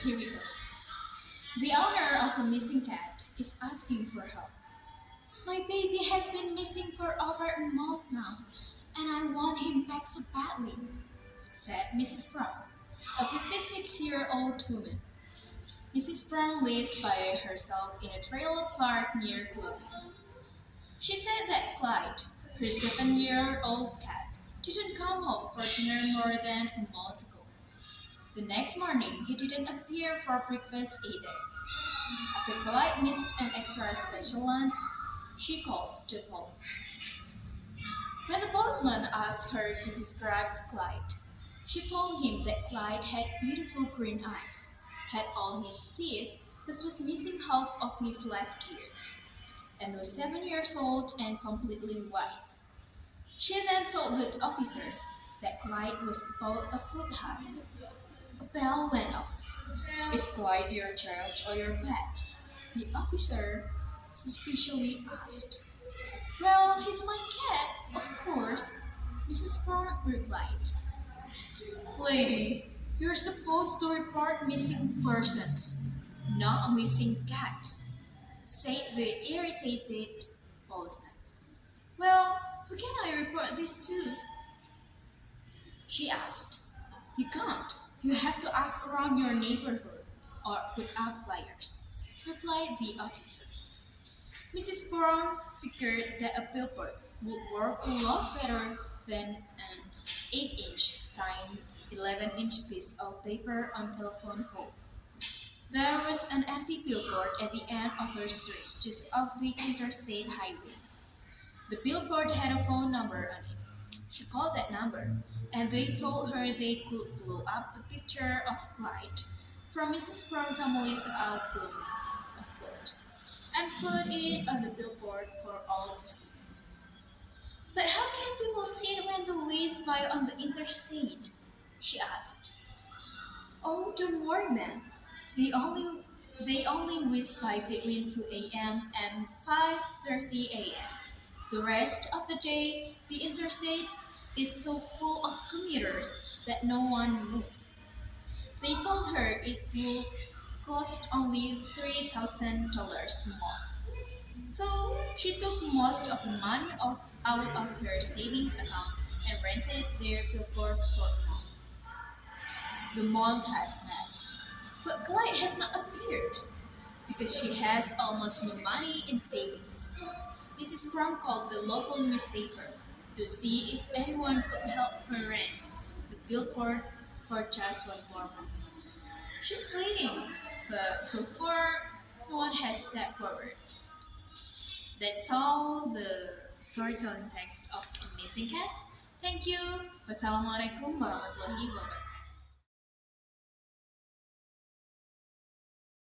here we go. The owner of a missing cat is asking for help. My baby has been missing for over a month now, and I want him back so badly, said Mrs. Brown, a 56-year-old woman. Mrs. Brown lives by herself in a trailer park near Clovis. She said that Clyde, her 7-year-old cat, didn't come home for dinner more than a month ago. The next morning, he didn't appear for breakfast either. After Clyde missed an extra special lunch, she called the police. When the policeman asked her to describe Clyde, she told him that Clyde had beautiful green eyes, had all his teeth, but was missing half of his left ear, and was 7 years old and completely white. She then told the officer that Clyde was about a foot high. A bell went off. Is Clyde your child or your pet? The officer suspiciously asked. Well, he's my cat, of course, Mrs. Brown replied. Lady, you're supposed to report missing persons, not missing cats, said the irritated policeman. Well, who can I report this to? She asked. You can't. You have to ask around your neighborhood or put up flyers, replied the officer. Mrs. Brown figured that a billboard would work a lot better than an 8-inch times 11-inch piece of paper on telephone pole. There was an empty billboard at the end of her street, just off the interstate highway. The billboard had a phone number on it. She called that number, and they told her they could blow up the picture of Clyde from Mrs. Brown family's album, of course, and put it on the billboard for all to see. But how can people see it when they whiz by on the interstate? She asked. Oh, don't worry, ma'am. They only whiz by between 2 a.m. and 5:30 a.m. The rest of the day, the interstate is so full of commuters that no one moves. They told her it would cost only $3,000 more. So she took most of the money out of her savings account and rented their billboard for a month. The month has passed, but Clyde has not appeared because she has almost no money in savings. Mrs. Brown called the local newspaper to see if anyone could help her rent the billboard for just one more month. She's waiting, but so far no one has stepped forward. That's all the storytelling text of a missing cat. Thank you. Wassalamualaikum warahmatullahi wabarakatuh.